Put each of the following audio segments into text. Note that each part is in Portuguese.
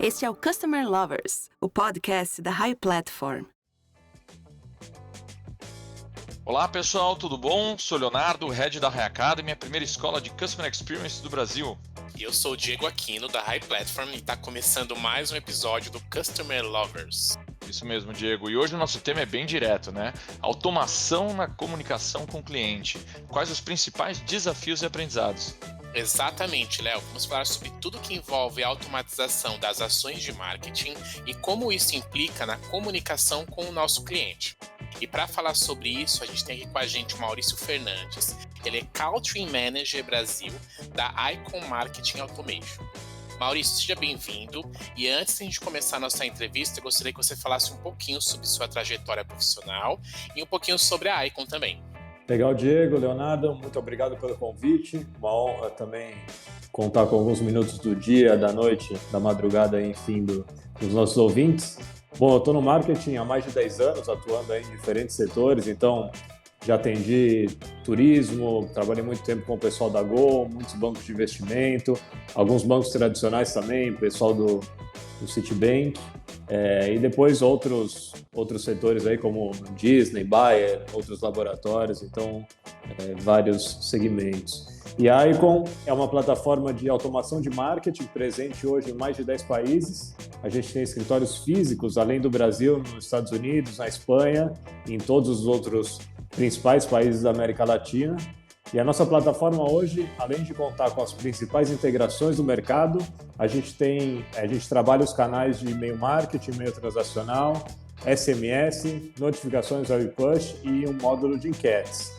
Este é o Customer Lovers, o podcast da High Platform. Olá pessoal, tudo bom? Sou Leonardo, Head da High Academy, a primeira escola de Customer Experience do Brasil. E eu sou o Diego Aquino, da High Platform, e está começando mais um episódio do Customer Lovers. Isso mesmo, Diego. E hoje o nosso tema é bem direto, né? Automação na comunicação com o cliente. Quais os principais desafios e aprendizados? Exatamente, Léo. Vamos falar sobre tudo que envolve a automatização das ações de marketing e como isso implica na comunicação com o nosso cliente. E para falar sobre isso, a gente tem aqui com a gente o Maurício Fernandes. Ele é Country Manager Brasil da Icon Marketing Automation. Maurício, seja bem-vindo. E antes de a gente começar a nossa entrevista, eu gostaria que você falasse um pouquinho sobre sua trajetória profissional e um pouquinho sobre a Icon também. Legal, Diego, Leonardo, muito obrigado pelo convite. Uma honra também contar com alguns minutos do dia, da noite, da madrugada, enfim, dos nossos ouvintes. Bom, eu estou no marketing há mais de 10 anos, atuando aí em diferentes setores, então já atendi turismo, trabalhei muito tempo com o pessoal da Gol, muitos bancos de investimento, alguns bancos tradicionais também, pessoal do Citibank, e depois outros setores aí como Disney, Bayer, outros laboratórios, então vários segmentos. E a Icon é uma plataforma de automação de marketing presente hoje em mais de 10 países. A gente tem escritórios físicos, além do Brasil, nos Estados Unidos, na Espanha, e em todos os outros principais países da América Latina. E a nossa plataforma hoje, além de contar com as principais integrações do mercado, a gente trabalha os canais de e-mail marketing, e-mail transacional, SMS, notificações web push e um módulo de enquetes.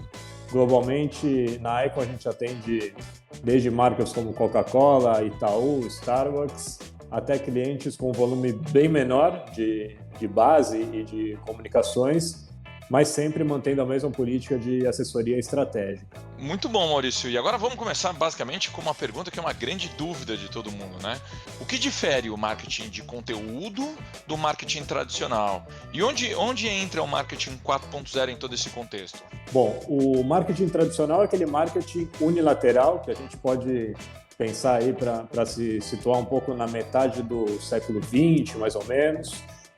Globalmente, na Icon a gente atende desde marcas como Coca-Cola, Itaú, Starbucks, até clientes com um volume bem menor de base e de comunicações, mas sempre mantendo a mesma política de assessoria estratégica. Muito bom, Maurício. E agora vamos começar basicamente com uma pergunta que é uma grande dúvida de todo mundo, né? O que difere o marketing de conteúdo do marketing tradicional? E onde entra o marketing 4.0 em todo esse contexto? Bom, o marketing tradicional é aquele marketing unilateral que a gente pode pensar aí para se situar um pouco na metade do século XX, mais ou menos.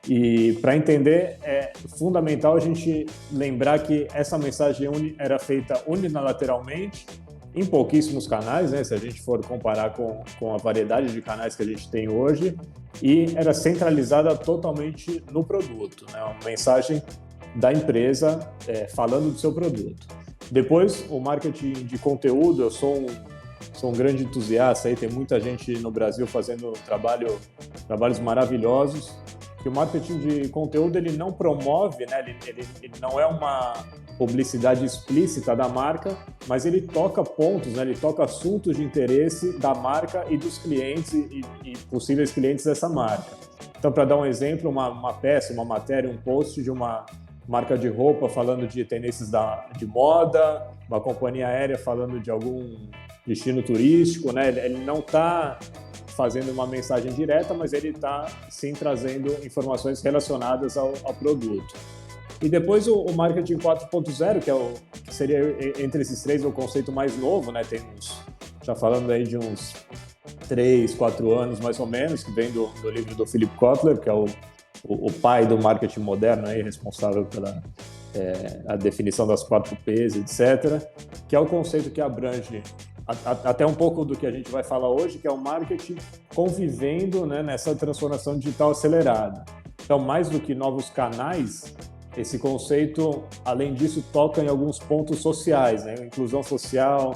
E para entender, é fundamental a gente lembrar que essa mensagem era feita unilateralmente em pouquíssimos canais, né? Se a gente for comparar com a variedade de canais que a gente tem hoje, e era centralizada totalmente no produto, né? Uma mensagem da empresa falando do seu produto. Depois, o marketing de conteúdo, eu sou um grande entusiasta, aí tem muita gente no Brasil fazendo trabalhos maravilhosos. Que o marketing de conteúdo ele não promove, né? Ele não é uma publicidade explícita da marca, mas ele toca pontos, né? Ele toca assuntos de interesse da marca e dos clientes e possíveis clientes dessa marca. Então, para dar um exemplo, uma peça, uma matéria, um post de uma marca de roupa falando de tendências de moda, uma companhia aérea falando de algum destino turístico, né? Ele não está fazendo uma mensagem direta, mas ele está sim trazendo informações relacionadas ao produto. E depois o marketing 4.0, que seria entre esses três o conceito mais novo, né? Tem já falando aí de uns 3, 4 anos mais ou menos, que vem do livro do Philip Kotler, que é o pai do marketing moderno, aí, responsável pela a definição das 4 P's, etc., que é o conceito que abrange até um pouco do que a gente vai falar hoje, que é o marketing convivendo, né, nessa transformação digital acelerada. Então, mais do que novos canais, esse conceito, além disso, toca em alguns pontos sociais, né? Inclusão social,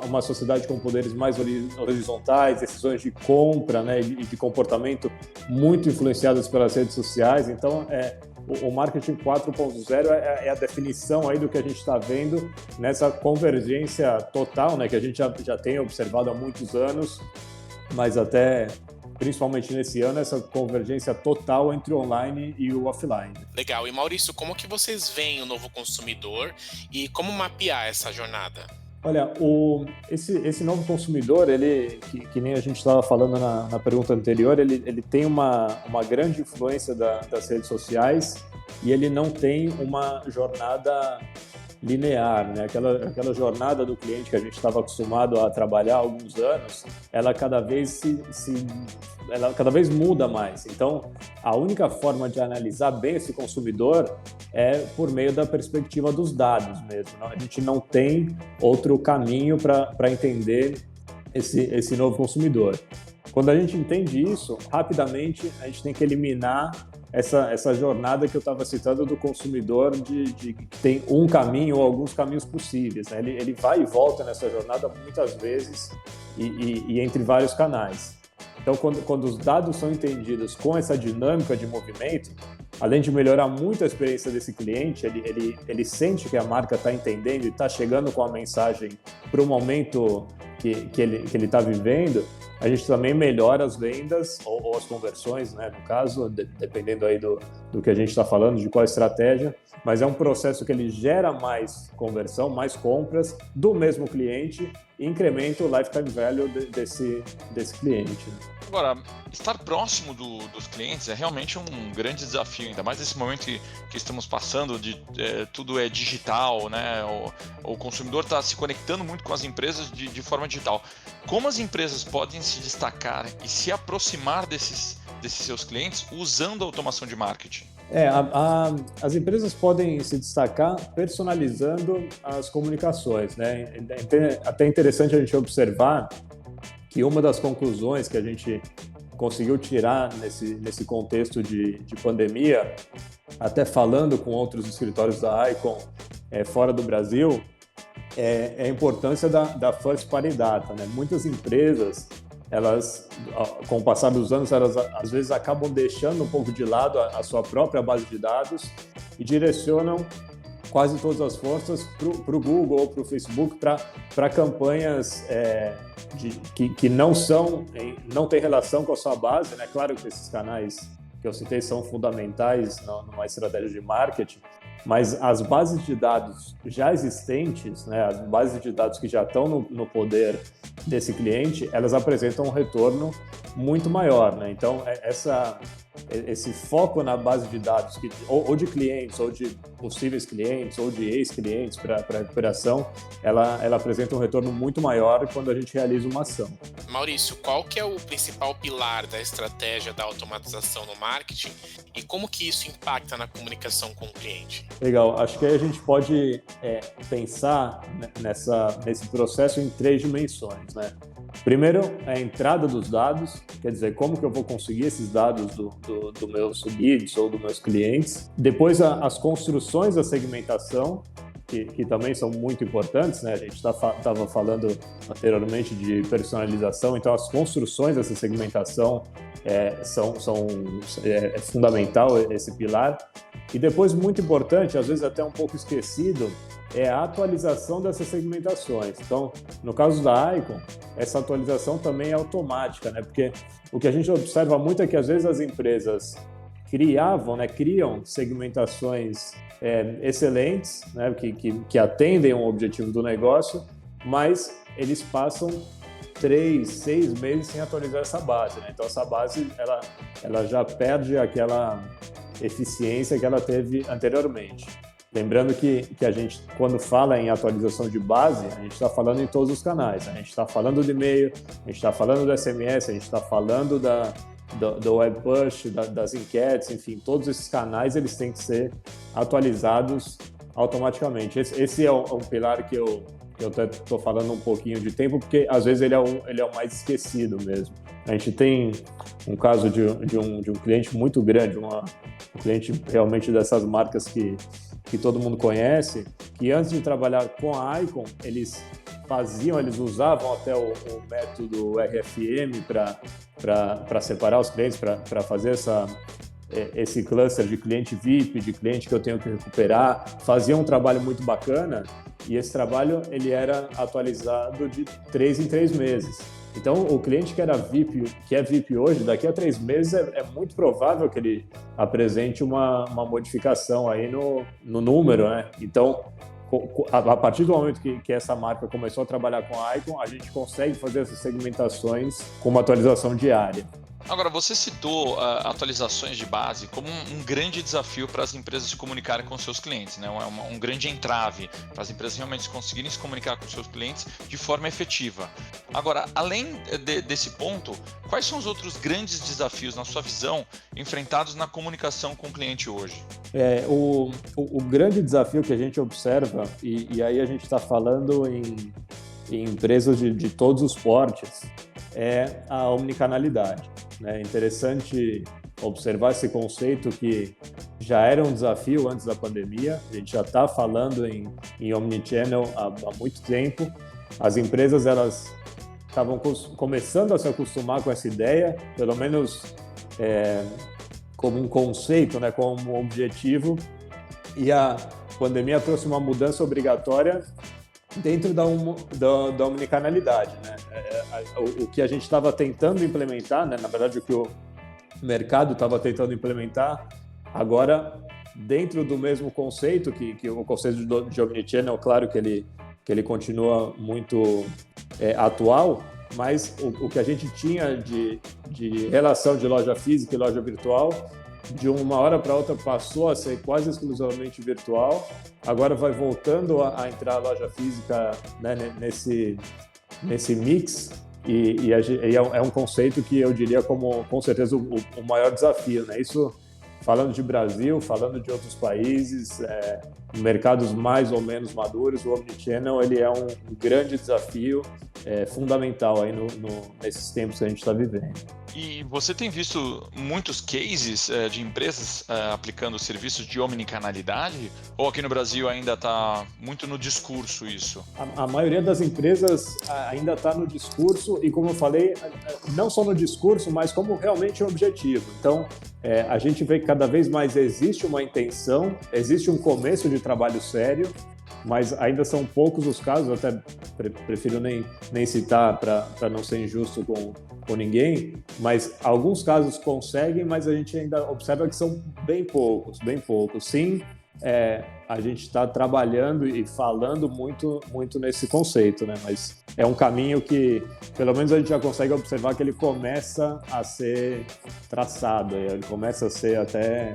uma sociedade com poderes mais horizontais, decisões de compra, né, e de comportamento muito influenciadas pelas redes sociais. Então, o marketing 4.0 é a definição aí do que a gente está vendo nessa convergência total, né, que a gente já tem observado há muitos anos, mas até principalmente nesse ano, essa convergência total entre o online e o offline. Legal. E Maurício, como que vocês veem o novo consumidor e como mapear essa jornada? Olha, esse novo consumidor, ele, que nem a gente estava falando na pergunta anterior, ele tem uma grande influência das redes sociais e ele não tem uma jornada linear, né? Aquela jornada do cliente que a gente estava acostumado a trabalhar há alguns anos, ela cada vez ela cada vez muda mais. Então, a única forma de analisar bem esse consumidor é por meio da perspectiva dos dados mesmo. A gente não tem outro caminho para entender esse novo consumidor. Quando a gente entende isso, rapidamente a gente tem que eliminar essa jornada que eu estava citando do consumidor que tem um caminho ou alguns caminhos possíveis, né? Ele vai e volta nessa jornada muitas vezes e entre vários canais. Então, quando os dados são entendidos com essa dinâmica de movimento, além de melhorar muito a experiência desse cliente, ele sente que a marca está entendendo e está chegando com a mensagem para o momento que ele está vivendo, a gente também melhora as vendas ou as conversões, né? No caso, dependendo aí do que a gente está falando, de qual estratégia, mas é um processo que ele gera mais conversão, mais compras do mesmo cliente e incrementa o lifetime value desse cliente. Agora, estar próximo dos clientes é realmente um grande desafio, ainda mais nesse momento que estamos passando, tudo é digital, né? O consumidor está se conectando muito com as empresas de forma digital. Como as empresas podem se destacar e se aproximar desses seus clientes usando a automação de marketing? As empresas podem se destacar personalizando as comunicações, né? É até interessante a gente observar que uma das conclusões que a gente conseguiu tirar nesse contexto de pandemia, até falando com outros escritórios da Icon fora do Brasil, é a importância da first party data, né? Muitas empresas, elas, com o passar dos anos, elas às vezes acabam deixando um pouco de lado a sua própria base de dados e direcionam quase todas as forças para o Google ou para o Facebook para campanhas que não têm relação com a sua base, né? Claro que esses canais que eu citei são fundamentais numa estratégia de marketing, mas as bases de dados já existentes, né, as bases de dados que já estão no poder desse cliente, elas apresentam um retorno muito maior, né? Então, esse foco na base de dados, ou de clientes, ou de possíveis clientes, ou de ex-clientes para a operação, ela apresenta um retorno muito maior quando a gente realiza uma ação. Maurício, qual que é o principal pilar da estratégia da automatização no marketing e como que isso impacta na comunicação com o cliente? Legal, acho que aí a gente pode pensar nesse processo em 3 dimensões, né? Primeiro, a entrada dos dados, quer dizer, como que eu vou conseguir esses dados do meus leads ou dos meus clientes. Depois, as construções da segmentação, que também são muito importantes, né? A gente estava falando anteriormente de personalização, então as construções dessa segmentação é fundamental, esse pilar. E depois, muito importante, às vezes até um pouco esquecido, é a atualização dessas segmentações. Então, no caso da Icon, essa atualização também é automática, né? Porque o que a gente observa muito é que às vezes as empresas criam segmentações excelentes, né? Que atendem ao objetivo do negócio, mas eles passam 3, 6 meses sem atualizar essa base, né? Então essa base ela já perde aquela eficiência que ela teve anteriormente. Lembrando que a gente, quando fala em atualização de base, a gente está falando em todos os canais. A gente está falando do e-mail, a gente está falando do SMS, a gente está falando do web push, das enquetes, enfim, todos esses canais eles têm que ser atualizados automaticamente. Esse é um pilar que eu até estou falando um pouquinho de tempo, porque às vezes ele é o mais esquecido mesmo. A gente tem um caso de um cliente muito grande, um cliente realmente dessas marcas que todo mundo conhece, que antes de trabalhar com a Icon, eles usavam até o método RFM para separar os clientes, para fazer esse cluster de cliente VIP, de cliente que eu tenho que recuperar, faziam um trabalho muito bacana e esse trabalho ele era atualizado de 3 em 3 meses. Então, o cliente que é VIP hoje, daqui a 3 meses, é muito provável que ele apresente uma modificação aí no número, né? Então, a partir do momento que essa marca começou a trabalhar com a Icon, a gente consegue fazer essas segmentações com uma atualização diária. Agora, você citou atualizações de base como um grande desafio para as empresas se comunicarem com seus clientes, né? Um grande entrave para as empresas realmente conseguirem se comunicar com seus clientes de forma efetiva. Agora, além desse ponto, quais são os outros grandes desafios, na sua visão, enfrentados na comunicação com o cliente hoje? O grande desafio que a gente observa, e aí a gente está falando em empresas de todos os portes, é a omnicanalidade. É interessante observar esse conceito que já era um desafio antes da pandemia. A gente já está falando em omnichannel há muito tempo. As empresas elas estavam começando a se acostumar com essa ideia, pelo menos como um conceito, né, como objetivo. E a pandemia trouxe uma mudança obrigatória dentro da omnicanalidade, né? O que a gente estava tentando implementar, né? Na verdade, o que o mercado estava tentando implementar, agora, dentro do mesmo conceito, que o conceito de omnichannel, claro que ele continua muito atual, mas o que a gente tinha de relação de loja física e loja virtual, de uma hora para outra passou a ser quase exclusivamente virtual, agora vai voltando a entrar a loja física, né, nesse mix, e é um conceito que eu diria como, com certeza, o maior desafio, né? Isso falando de Brasil, falando de outros países, mercados mais ou menos maduros, o omnichannel ele é um grande desafio, fundamental aí nesses tempos que a gente está vivendo. E você tem visto muitos cases de empresas aplicando serviços de omnicanalidade? Ou aqui no Brasil ainda está muito no discurso isso? A maioria das empresas ainda está no discurso e, como eu falei, não só no discurso, mas como realmente um objetivo. Então, a gente vê que cada vez mais existe uma intenção, existe um começo de trabalho sério, mas ainda são poucos os casos, eu até prefiro nem citar para não ser injusto com ninguém, mas alguns casos conseguem, mas a gente ainda observa que são bem poucos. Sim, a gente está trabalhando e falando muito nesse conceito, né? Mas é um caminho que, pelo menos a gente já consegue observar que ele começa a ser traçado, ele começa a ser até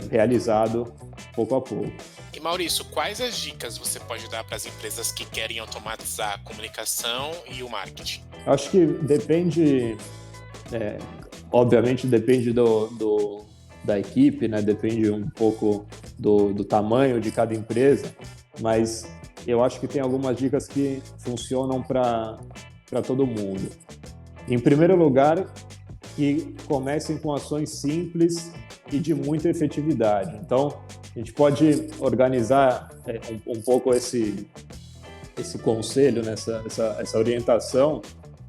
realizado pouco a pouco. E Maurício, quais as dicas você pode dar para as empresas que querem automatizar a comunicação e o marketing? Acho que depende, obviamente depende da equipe, né? Depende um pouco do tamanho de cada empresa, mas eu acho que tem algumas dicas que funcionam para todo mundo. Em primeiro lugar, que comecem com ações simples e de muita efetividade. Então, a gente pode organizar um pouco esse conselho, né? essa orientação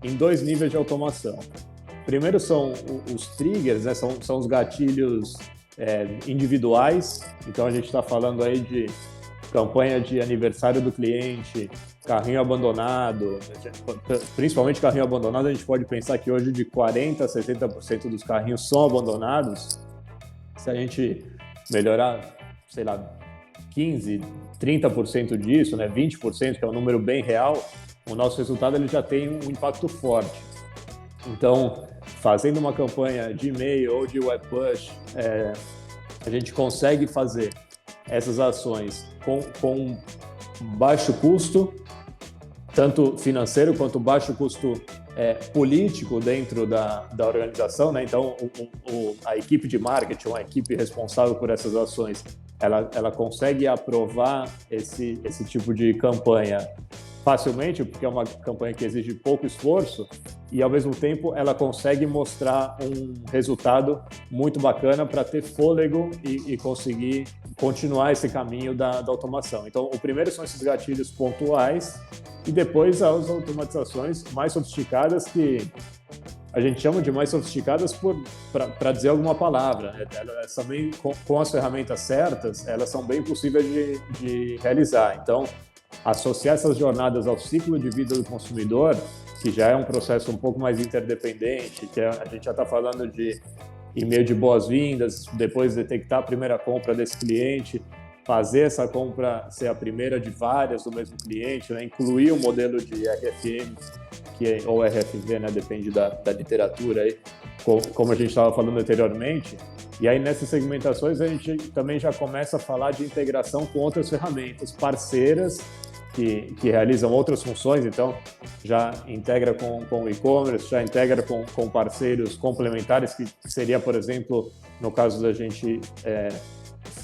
em 2 níveis de automação. Primeiro são os triggers, né? São os gatilhos individuais. Então, a gente está falando aí de campanha de aniversário do cliente, carrinho abandonado, principalmente carrinho abandonado. A gente pode pensar que hoje de 40% a 70% dos carrinhos são abandonados. Se a gente melhorar, sei lá, 15%, 30% disso, né, 20%, que é um número bem real, o nosso resultado ele já tem um impacto forte. Então, fazendo uma campanha de e-mail ou de web push, a gente consegue fazer essas ações com baixo custo, tanto financeiro quanto baixo custo político dentro da organização, né? Então, a equipe de marketing, a equipe responsável por essas ações, ela consegue aprovar esse tipo de campanha facilmente, porque é uma campanha que exige pouco esforço e, ao mesmo tempo, ela consegue mostrar um resultado muito bacana para ter fôlego e conseguir continuar esse caminho da automação. Então, o primeiro são esses gatilhos pontuais e depois as automatizações mais sofisticadas, que a gente chama de mais sofisticadas para dizer alguma palavra. Elas também, com as ferramentas certas, elas são bem possíveis de realizar. Então, associar essas jornadas ao ciclo de vida do consumidor, que já é um processo um pouco mais interdependente, que a gente já está falando de e-mail de boas-vindas, depois detectar a primeira compra desse cliente, fazer essa compra ser a primeira de várias do mesmo cliente, né? Incluir o modelo de RFM ou RFV, né, depende da literatura, aí, como a gente estava falando anteriormente. E aí, nessas segmentações, a gente também já começa a falar de integração com outras ferramentas parceiras que realizam outras funções. Então, já integra com o e-commerce, já integra com parceiros complementares, que seria, por exemplo, no caso da gente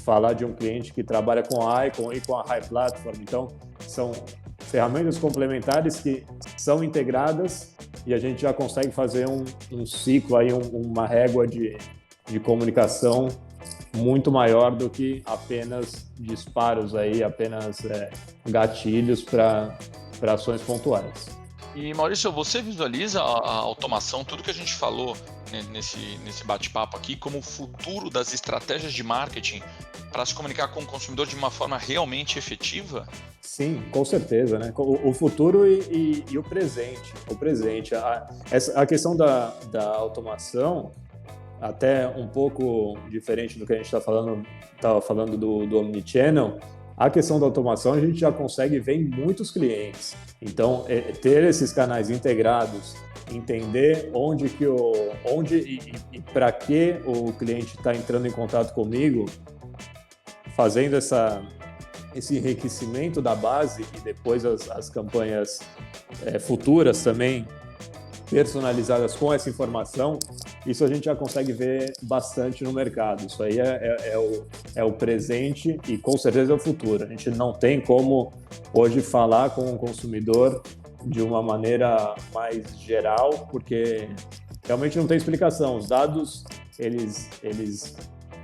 falar de um cliente que trabalha com a Icon e com a High Platform. Então, são ferramentas complementares que são integradas e a gente já consegue fazer um ciclo, aí, uma régua de comunicação muito maior do que apenas disparos, aí, apenas gatilhos para ações pontuais. E Maurício, você visualiza a automação, tudo que a gente falou nesse bate-papo aqui, como o futuro das estratégias de marketing para se comunicar com o consumidor de uma forma realmente efetiva? Sim, com certeza, né? O futuro e o presente. A questão da automação, até um pouco diferente do que a gente estava falando do Omnichannel, a questão da automação a gente já consegue ver em muitos clientes. Então, ter esses canais integrados, entender onde e para que o cliente está entrando em contato comigo, fazendo esse enriquecimento da base e depois as campanhas futuras também personalizadas com essa informação, isso a gente já consegue ver bastante no mercado. Isso aí é o presente e com certeza é o futuro. A gente não tem como hoje falar com o consumidor de uma maneira mais geral, porque realmente não tem explicação. Os dados, eles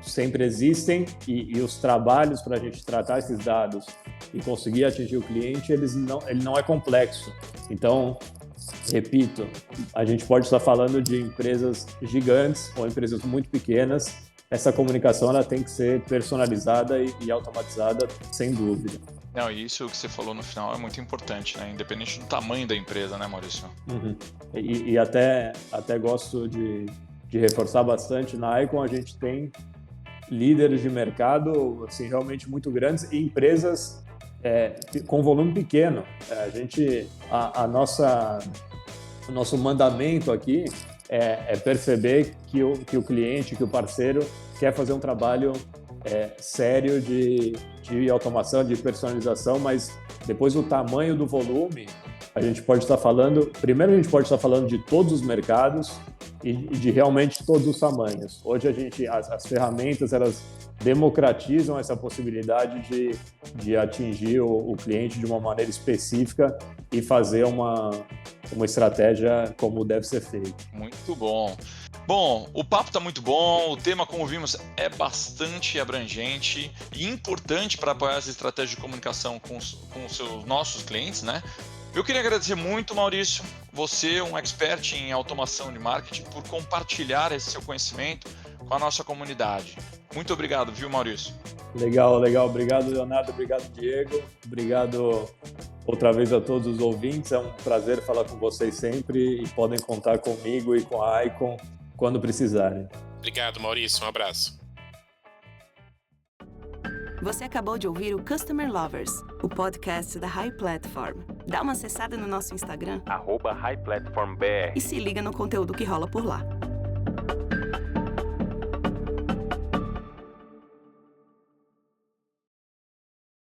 sempre existem e os trabalhos para a gente tratar esses dados e conseguir atingir o cliente, ele não é complexo. Então, repito, a gente pode estar falando de empresas gigantes ou empresas muito pequenas. Essa comunicação ela tem que ser personalizada e automatizada, sem dúvida. Não, e isso que você falou no final é muito importante, né? Independente do tamanho da empresa, né, Maurício? Uhum. E até gosto de reforçar bastante, na Icon a gente tem líderes de mercado assim, realmente muito grandes e empresas com volume pequeno. O nosso mandamento aqui é perceber que o cliente, que o parceiro quer fazer um trabalho sério de automação, de personalização, mas depois o tamanho do volume, a gente pode estar falando de todos os mercados e de realmente todos os tamanhos. Hoje as ferramentas, elas democratizam essa possibilidade de atingir o cliente de uma maneira específica e fazer uma estratégia como deve ser feito. Muito bom. Bom, o papo está muito bom, o tema, como vimos, é bastante abrangente e importante para apoiar essa estratégia de comunicação com os nossos clientes, né? Eu queria agradecer muito, Maurício, você, um expert em automação de marketing, por compartilhar esse seu conhecimento com a nossa comunidade. Muito obrigado, viu, Maurício? Legal. Obrigado, Leonardo. Obrigado, Diego. Obrigado outra vez a todos os ouvintes. É um prazer falar com vocês sempre e podem contar comigo e com a Icon quando precisarem. Obrigado, Maurício. Um abraço. Você acabou de ouvir o Customer Lovers, o podcast da High Platform. Dá uma acessada no nosso Instagram, @HighPlatformBR. e se liga no conteúdo que rola por lá.